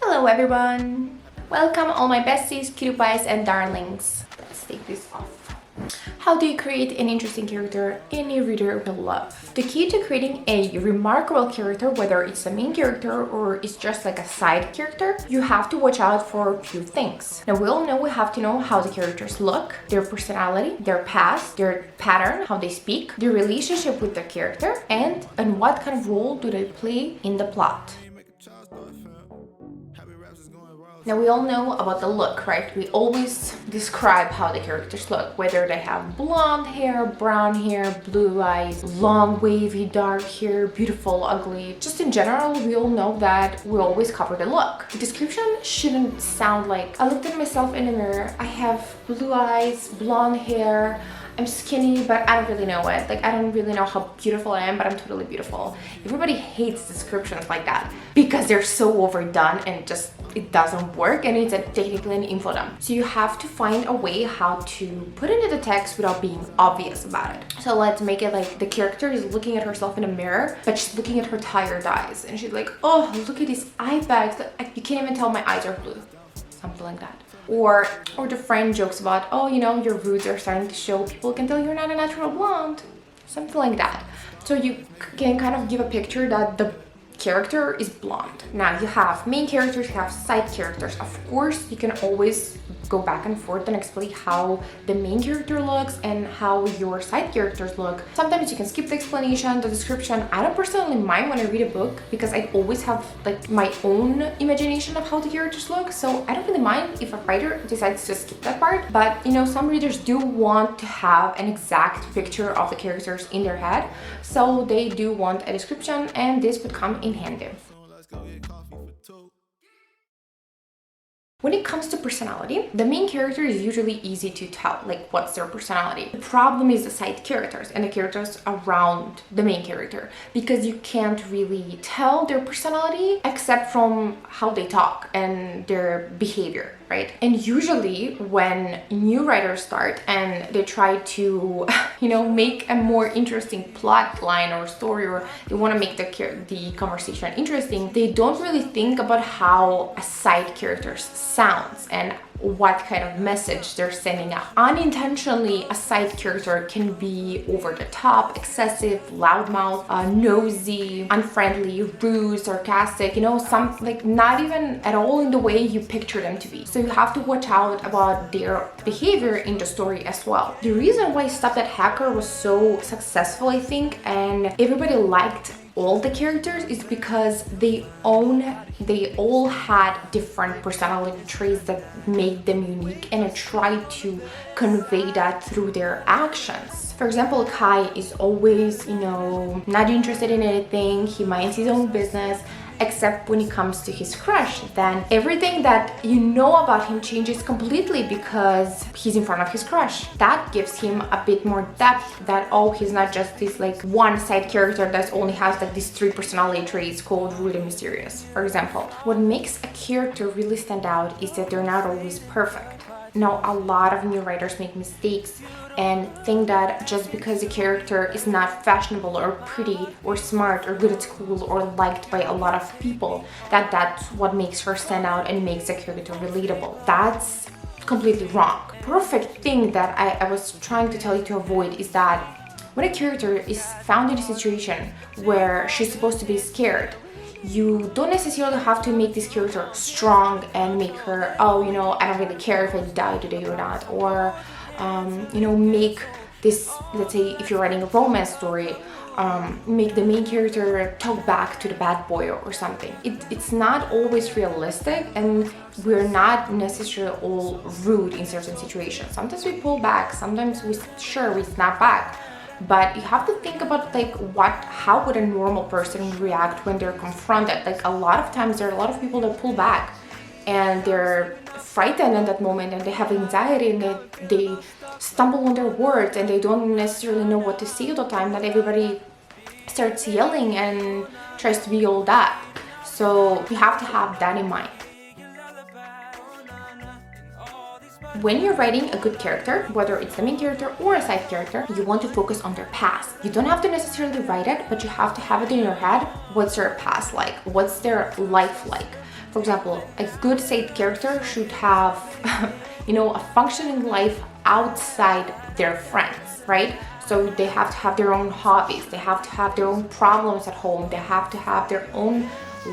Hello everyone! Welcome all my besties, cutie pies and darlings. Let's take this off. How do you create an interesting character any reader will love? The key to creating a remarkable character, whether it's a main character or it's just like a side character, you have to watch out for a few things. Now we all know we have to know how the characters look, their personality, their past, their pattern, how they speak, their relationship with the character, and what kind of role do they play in the plot. Now we all know about the look, right? We always describe how the characters look, whether they have blonde hair, brown hair, blue eyes, long wavy dark hair, beautiful, ugly. Just in general, we all know that we always cover the look. The description shouldn't sound like, I looked at myself in the mirror, I have blue eyes, blonde hair, I'm skinny, but I don't really know it. Like, I don't really know how beautiful I am, but I'm totally beautiful. Everybody hates descriptions like that because they're so overdone and just it doesn't work, and it's technically an info dump. So you have to find a way how to put it into the text without being obvious about it. So let's make it like the character is looking at herself in a mirror, but she's looking at her tired eyes, and she's like, oh, look at these eye bags. You can't even tell my eyes are blue. Something like that. Or the friend jokes about, oh, you know, your roots are starting to show. People can tell you're not a natural blonde. Something like that. So you can kind of give a picture that the character is blonde. Now you have main characters, you have side characters. Of course, you can always go back and forth and explain how the main character looks and how your side characters look. Sometimes you can skip the explanation, the description. I don't personally mind when I read a book because I always have like my own imagination of how the characters look, so I don't really mind if a writer decides to skip that part. But you know, some readers do want to have an exact picture of the characters in their head, so they do want a description, and this would come in handy. When it comes to personality, the main character is usually easy to tell, like what's their personality. The problem is the side characters and the characters around the main character, because you can't really tell their personality except from how they talk and their behavior, right? And usually when new writers start and they try to, you know, make a more interesting plot line or story, or they want to make the conversation interesting, they don't really think about how a side character sounds and what kind of message they're sending out. Unintentionally, a side character can be over the top, excessive, loudmouth, nosy, unfriendly, rude, sarcastic, you know, some like not even at all in the way you picture them to be. So you have to watch out about their behavior in the story as well. The reason why Stop That Hacker was so successful, I think, and everybody liked all the characters, is because they all had different personality traits that made them unique, and I tried to convey that through their actions. For example, Kai is always, you know, not interested in anything. He minds his own business, except when it comes to his crush. Then everything that you know about him changes completely because he's in front of his crush. That gives him a bit more depth, that oh, he's not just this like one side character that only has like these 3 personality traits called rude and mysterious. For example, what makes a character really stand out is that they're not always perfect. Now, a lot of new writers make mistakes and think that just because a character is not fashionable or pretty or smart or good at school or liked by a lot of people, that's what makes her stand out and makes the character relatable. That's completely wrong. Perfect thing that I was trying to tell you to avoid is that when a character is found in a situation where she's supposed to be scared, you don't necessarily have to make this character strong and make her, oh, you know, I don't really care if I die today or not, or you know, make this, let's say if you're writing a romance story, make the main character talk back to the bad boy or something. It's not always realistic, and we're not necessarily all rude in certain situations. Sometimes we pull back, sometimes we snap back. But you have to think about like how would a normal person react when they're confronted. Like a lot of times there are a lot of people that pull back and they're frightened in that moment, and they have anxiety, and they stumble on their words, and they don't necessarily know what to say all the time. Not everybody starts yelling and tries to be all that. So you have to have that in mind. When you're writing a good character, whether it's the main character or a side character, you want to focus on their past. You don't have to necessarily write it, but you have to have it in your head. What's their past like? What's their life like? For example, a good side character should have, a functioning life outside their friends, right? So they have to have their own hobbies, they have to have their own problems at home, they have to have their own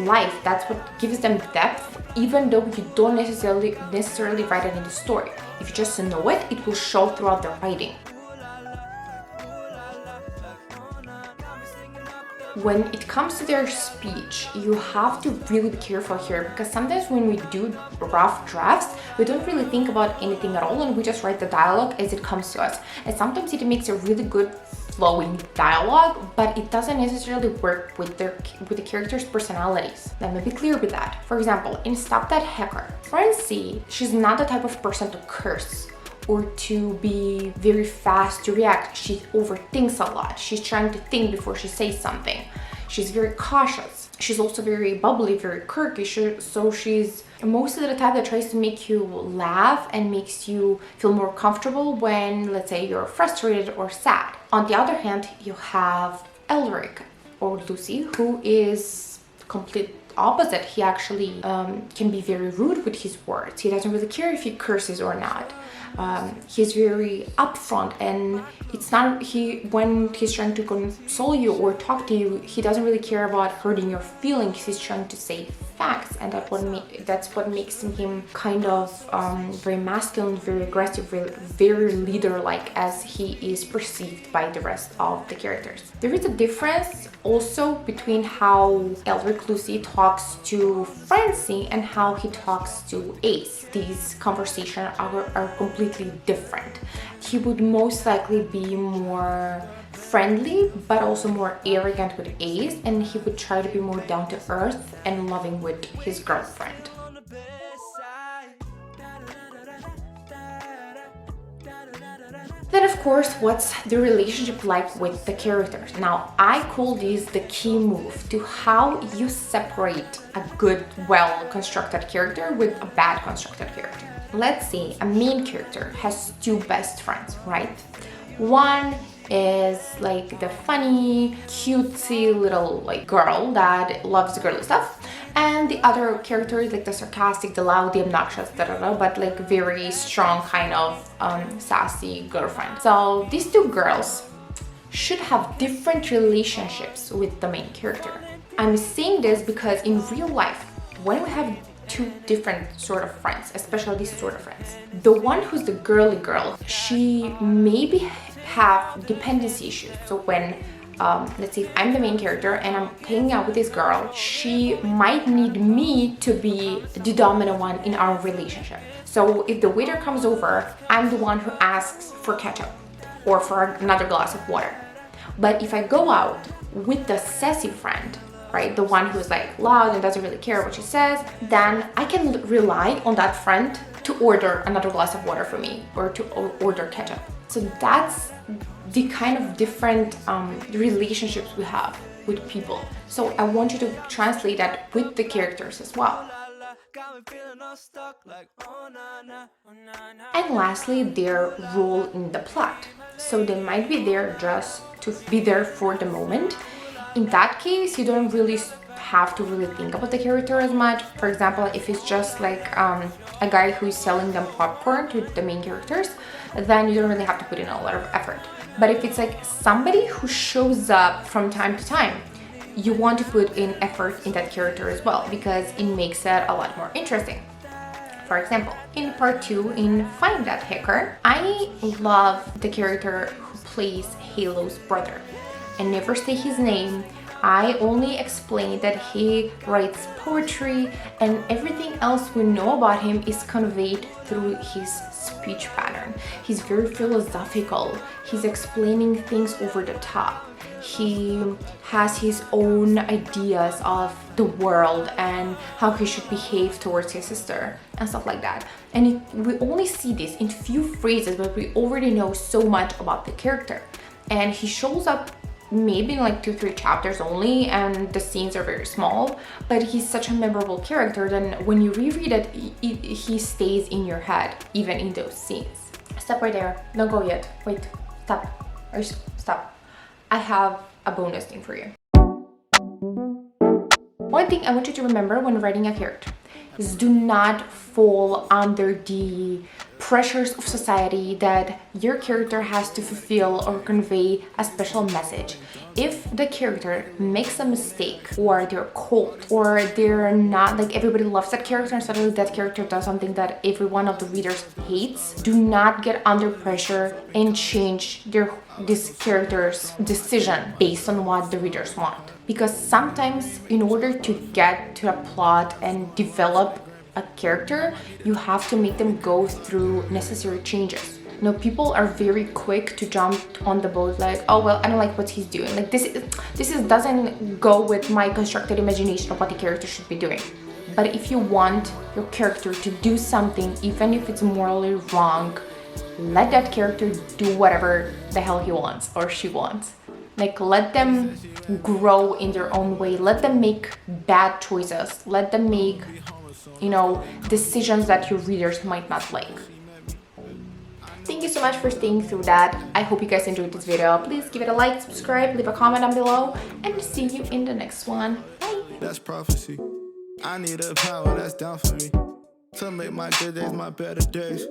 life. That's what gives them depth, even though you don't necessarily write it in the story. If you just know it, it will show throughout the writing. When it comes to their speech, you have to really be careful here, because sometimes when we do rough drafts, we don't really think about anything at all and we just write the dialogue as it comes to us. And sometimes it makes a really good flowing dialogue, but it doesn't necessarily work with the characters' personalities. Let me be clear with that. For example, in Stop That Hacker, Francie, she's not the type of person to curse or to be very fast to react. She overthinks a lot. She's trying to think before she says something. She's very cautious. She's also very bubbly, very quirky. So she's most of the type that tries to make you laugh and makes you feel more comfortable when, let's say, you're frustrated or sad. On the other hand, you have Elric or Lucy, who is complete opposite. He actually can be very rude with his words. He doesn't really care if he curses or not. He's very upfront, and it's not when he's trying to console you or talk to you, he doesn't really care about hurting your feelings. He's trying to say facts, and that's what makes him kind of very masculine, very aggressive, very leader-like as he is perceived by the rest of the characters. There is a difference also between how Elric Lucy talks to Francie and how he talks to Ace. These conversations are completely different. He would most likely be more friendly, but also more arrogant with Ace, and he would try to be more down to earth and loving with his girlfriend. Then, of course, what's the relationship like with the characters? Now, I call this the key move to how you separate a good, well-constructed character with a bad constructed character. Let's say a main character has two best friends, right? One is like the funny, cutesy little girl that loves girly stuff, and the other character is like the sarcastic, the loud, the obnoxious, but very strong kind of sassy girlfriend. So these two girls should have different relationships with the main character. I'm saying this because in real life, when we have two different sort of friends, especially these sort of friends, the one who's the girly girl, she maybe have dependency issues. So when let's say if I'm the main character and I'm hanging out with this girl, she might need me to be the dominant one in our relationship. So if the waiter comes over, I'm the one who asks for ketchup or for another glass of water. But if I go out with the sassy friend, right, the one who's loud and doesn't really care what she says, then I can rely on that friend to order another glass of water for me or to order ketchup. So that's the kind of different relationships we have with people. So I want you to translate that with the characters as well. And lastly, their role in the plot. So they might be there just to be there for the moment. In that case, you don't really have to really think about the character as much. For example, if it's just a guy who's selling them popcorn to the main characters, then you don't really have to put in a lot of effort. But if it's somebody who shows up from time to time, you want to put in effort in that character as well, because it makes it a lot more interesting. For example, in part 2 in Find That Hacker, I love the character who plays Halo's brother. I never say his name. I only explain that he writes poetry, and everything else we know about him is conveyed through his speech pattern. He's very philosophical. He's explaining things over the top. He has his own ideas of the world and how he should behave towards his sister and stuff like that. And we only see this in few phrases, but we already know so much about the character. And he shows up maybe in like 2-3 chapters only, and the scenes are very small, but he's such a memorable character. Then when you reread it, he stays in your head, even in those scenes. Stop right there. Don't go yet. Wait. Stop. Stop. I have a bonus thing for you. One thing I want you to remember when writing a character is do not fall under the pressures of society that your character has to fulfill or convey a special message. If the character makes a mistake, or they're cold, or they're not, like everybody loves that character and suddenly that character does something that every one of the readers hates, do not get under pressure and change this character's decision based on what the readers want. Because sometimes in order to get to a plot and develop a character, you have to make them go through necessary changes. You know, people are very quick to jump on the boat like, oh well, I don't like what he's doing. Like this doesn't go with my constructed imagination of what the character should be doing. But if you want your character to do something, even if it's morally wrong, let that character do whatever the hell he wants or she wants. Like, let them grow in their own way. Let them make bad choices. Let them make, you know, decisions that your readers might not like. Thank you so much for staying through that. I hope you guys enjoyed this video. Please give it a like, subscribe, leave a comment down below, and see you in the next one. Bye. That's prophecy. I need a power that's down for me to make my good days my better days.